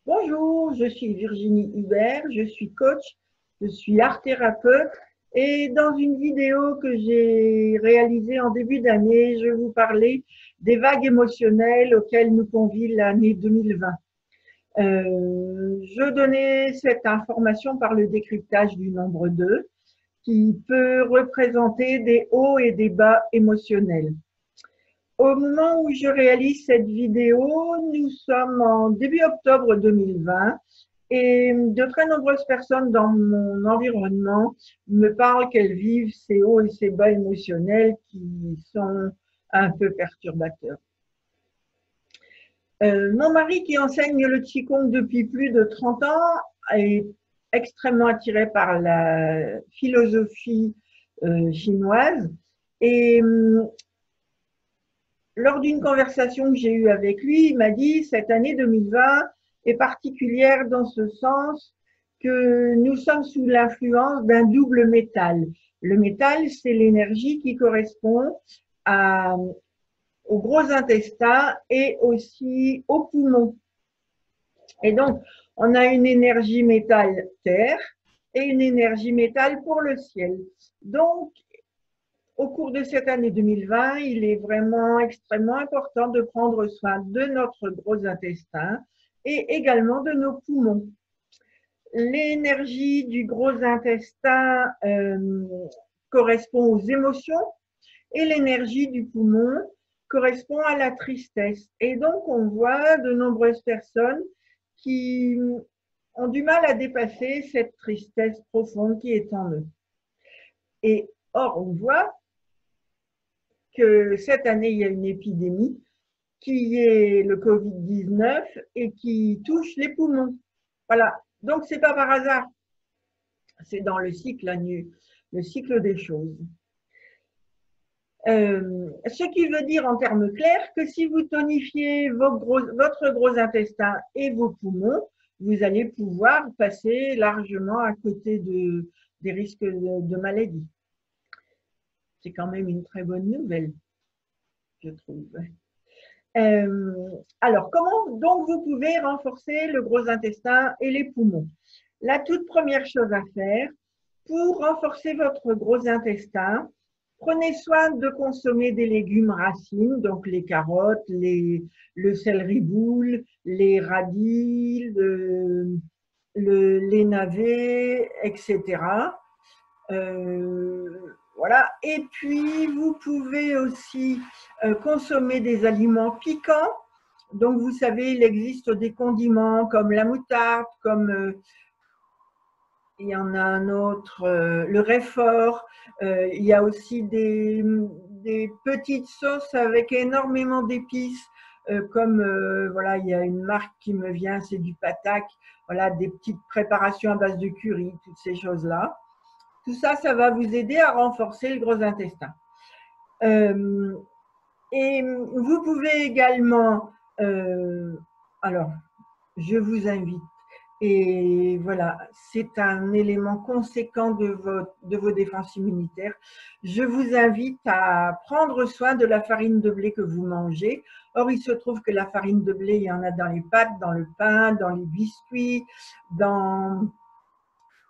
Bonjour, je suis Virginie Hubert, je suis coach, je suis art thérapeute et dans une vidéo que j'ai réalisée en début d'année, je vais vous parler des vagues émotionnelles auxquelles nous convie l'année 2020. Je donnais cette information par le décryptage du nombre 2 qui peut représenter des hauts et des bas émotionnels. Au moment où je réalise cette vidéo, nous sommes en début octobre 2020 et de très nombreuses personnes dans mon environnement me parlent qu'elles vivent ces hauts et ces bas émotionnels qui sont un peu perturbateurs. Mon mari, qui enseigne le Qigong depuis plus de 30 ans, est extrêmement attiré par la philosophie chinoise et lors d'une conversation que j'ai eue avec lui, il m'a dit cette année 2020 est particulière dans ce sens que nous sommes sous l'influence d'un double métal. Le métal, c'est l'énergie qui correspond à, au gros intestin et aussi aux poumons. Et donc, on a une énergie métal terre et une énergie métal pour le ciel. Donc, au cours de cette année 2020, il est vraiment extrêmement important de prendre soin de notre gros intestin et également de nos poumons. L'énergie du gros intestin correspond aux émotions et l'énergie du poumon correspond à la tristesse. Et donc, on voit de nombreuses personnes qui ont du mal à dépasser cette tristesse profonde qui est en eux. Et or, on voit que cette année, il y a une épidémie qui est le Covid-19 et qui touche les poumons. Voilà. Donc, c'est pas par hasard. C'est dans le cycle des choses. Ce qui veut dire en termes clairs que si vous tonifiez votre gros intestin et vos poumons, vous allez pouvoir passer largement à côté des risques de maladie. C'est quand même une très bonne nouvelle, je trouve. Alors, comment donc vous pouvez renforcer le gros intestin et les poumons? La toute première chose à faire, pour renforcer votre gros intestin, prenez soin de consommer des légumes racines, donc les carottes, le céleri boule, les radis, les navets, etc. Voilà. Et puis, vous pouvez aussi consommer des aliments piquants. Donc, vous savez, il existe des condiments comme la moutarde, comme il y en a un autre, le Réfort. Il y a aussi des petites sauces avec énormément d'épices, comme voilà, il y a une marque qui me vient, c'est du patak. Voilà, des petites préparations à base de curry, toutes ces choses-là. Tout ça, ça va vous aider à renforcer le gros intestin. Et vous pouvez également, alors, je vous invite, et voilà, c'est un élément conséquent de vos défenses immunitaires. Je vous invite à prendre soin de la farine de blé que vous mangez. Or, il se trouve que la farine de blé, il y en a dans les pâtes, dans le pain, dans les biscuits, dans...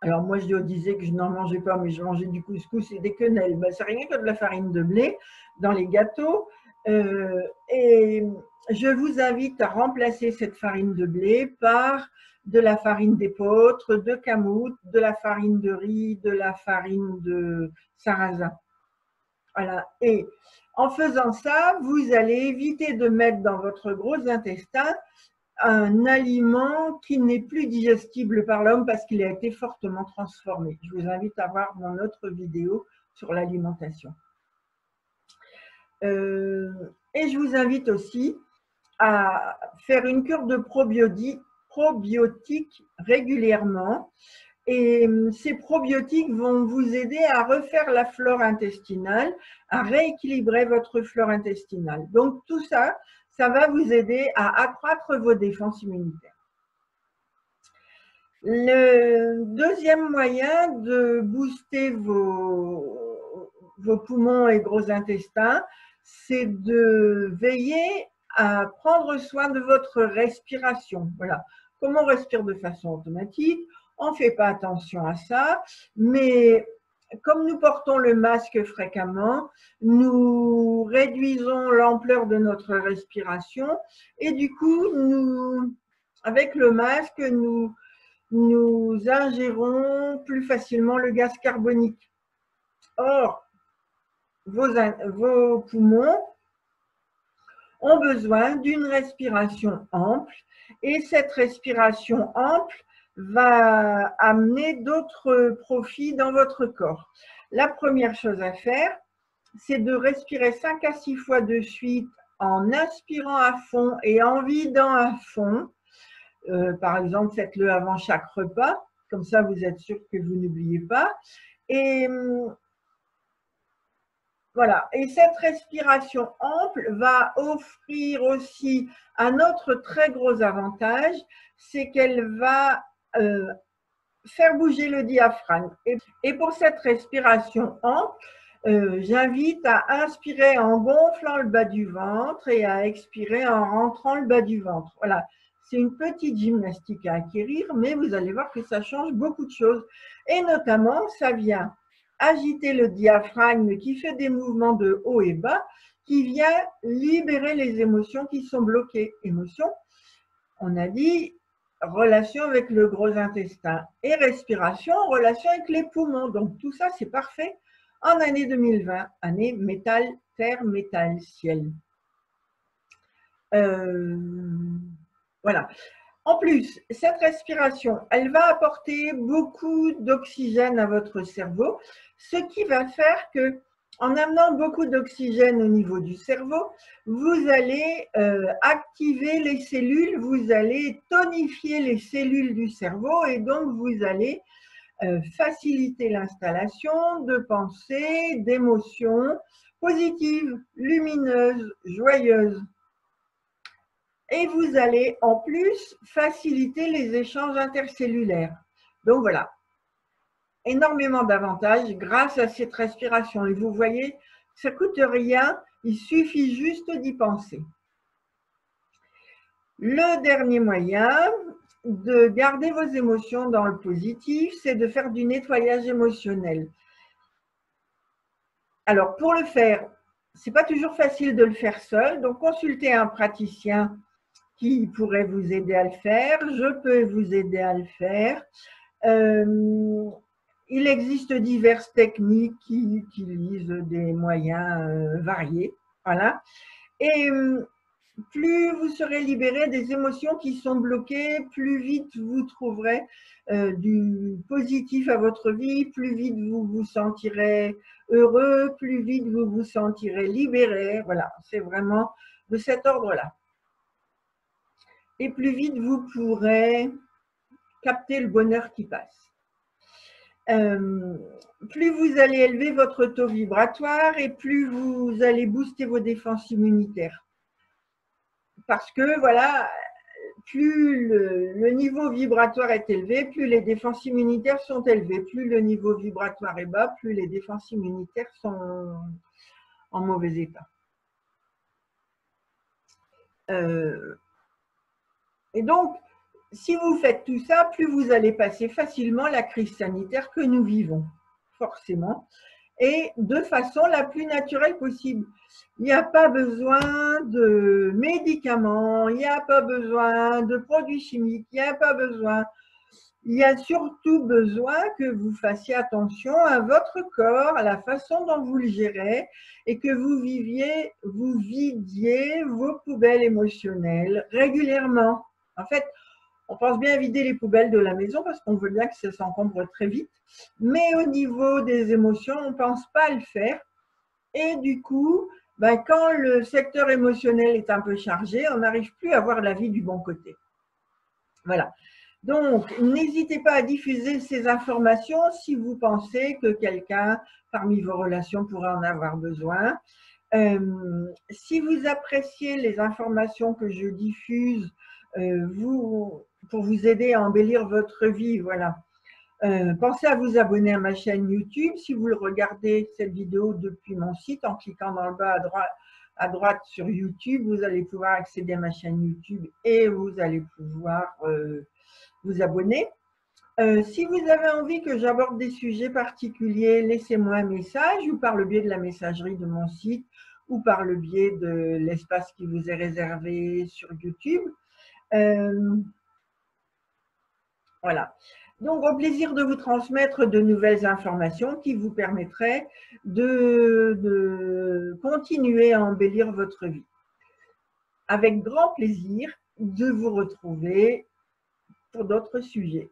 Alors moi, je disais que je n'en mangeais pas, mais je mangeais du couscous et des quenelles. Ben, c'est rien que de la farine de blé dans les gâteaux. Et je vous invite à remplacer cette farine de blé par de la farine d'épeautre, de camoute, de la farine de riz, de la farine de sarrasin. Voilà. Et en faisant ça, vous allez éviter de mettre dans votre gros intestin un aliment qui n'est plus digestible par l'homme parce qu'il a été fortement transformé. Je vous invite à voir mon autre vidéo sur l'alimentation. Et je vous invite aussi à faire une cure de probiotiques régulièrement. Et ces probiotiques vont vous aider à refaire la flore intestinale, à rééquilibrer votre flore intestinale. Donc tout ça, ça va vous aider à accroître vos défenses immunitaires. Le deuxième moyen de booster vos poumons et gros intestins, c'est de veiller à prendre soin de votre respiration. Voilà. comme on respire de façon automatique, on ne fait pas attention à ça, mais comme nous portons le masque fréquemment, nous réduisons l'ampleur de notre respiration et du coup, avec le masque, nous ingérons plus facilement le gaz carbonique. Or, vos poumons ont besoin d'une respiration ample et cette respiration ample va amener d'autres profits dans votre corps. La première chose à faire, c'est de respirer 5 à 6 fois de suite en inspirant à fond et en vidant à fond. Par exemple, faites-le avant chaque repas, comme ça vous êtes sûr que vous n'oubliez pas. Et voilà. Et cette respiration ample va offrir aussi un autre très gros avantage, c'est qu'elle va faire bouger le diaphragme. Et pour cette respiration ample, j'invite à inspirer en gonflant le bas du ventre et à expirer en rentrant le bas du ventre. Voilà, c'est une petite gymnastique à acquérir, mais vous allez voir que ça change beaucoup de choses. Et notamment, ça vient agiter le diaphragme qui fait des mouvements de haut et bas, qui vient libérer les émotions qui sont bloquées. Émotions, on a dit, relation avec le gros intestin et respiration, relation avec les poumons. Donc tout ça, c'est parfait en année 2020, année métal, terre, métal, ciel. Voilà. En plus, cette respiration, elle va apporter beaucoup d'oxygène à votre cerveau, ce qui va faire que, en amenant beaucoup d'oxygène au niveau du cerveau, vous allez activer les cellules, vous allez tonifier les cellules du cerveau et donc vous allez faciliter l'installation de pensées, d'émotions positives, lumineuses, joyeuses. Et vous allez en plus faciliter les échanges intercellulaires. Donc voilà, énormément d'avantages grâce à cette respiration. Et vous voyez, ça ne coûte rien, il suffit juste d'y penser. Le dernier moyen de garder vos émotions dans le positif, c'est de faire du nettoyage émotionnel. Alors, pour le faire, ce n'est pas toujours facile de le faire seul, donc consultez un praticien qui pourrait vous aider à le faire. Je peux vous aider à le faire. Il existe diverses techniques qui utilisent des moyens variés. Voilà. Et plus vous serez libéré des émotions qui sont bloquées, plus vite vous trouverez du positif à votre vie, plus vite vous vous sentirez heureux, plus vite vous vous sentirez libéré. Voilà, c'est vraiment de cet ordre-là. Et plus vite vous pourrez capter le bonheur qui passe. Plus vous allez élever votre taux vibratoire et plus vous allez booster vos défenses immunitaires. Parce que voilà, plus le niveau vibratoire est élevé, plus les défenses immunitaires sont élevées. Plus le niveau vibratoire est bas, plus les défenses immunitaires sont en mauvais état. Et donc, si vous faites tout ça, plus vous allez passer facilement la crise sanitaire que nous vivons, forcément, et de façon la plus naturelle possible. Il n'y a pas besoin de médicaments, il n'y a pas besoin de produits chimiques, il n'y a pas besoin. Il y a surtout besoin que vous fassiez attention à votre corps, à la façon dont vous le gérez et que vous vidiez vos poubelles émotionnelles régulièrement. En fait, on pense bien à vider les poubelles de la maison parce qu'on veut bien que ça s'encombre très vite. Mais au niveau des émotions, on ne pense pas à le faire. Et du coup, quand le secteur émotionnel est un peu chargé, on n'arrive plus à voir la vie du bon côté. Voilà. Donc, n'hésitez pas à diffuser ces informations si vous pensez que quelqu'un parmi vos relations pourrait en avoir besoin. Si vous appréciez les informations que je diffuse, pour vous aider à embellir votre vie, voilà. Pensez à vous abonner à ma chaîne YouTube si vous regardez cette vidéo depuis mon site en cliquant dans le bas à droite à droite sur YouTube, vous allez pouvoir accéder à ma chaîne YouTube et vous allez pouvoir vous abonner. Si vous avez envie que j'aborde des sujets particuliers, laissez-moi un message ou par le biais de la messagerie de mon site ou par le biais de l'espace qui vous est réservé sur YouTube. Voilà. Donc, au plaisir de vous transmettre de nouvelles informations qui vous permettraient de continuer à embellir votre vie. Avec grand plaisir de vous retrouver pour d'autres sujets.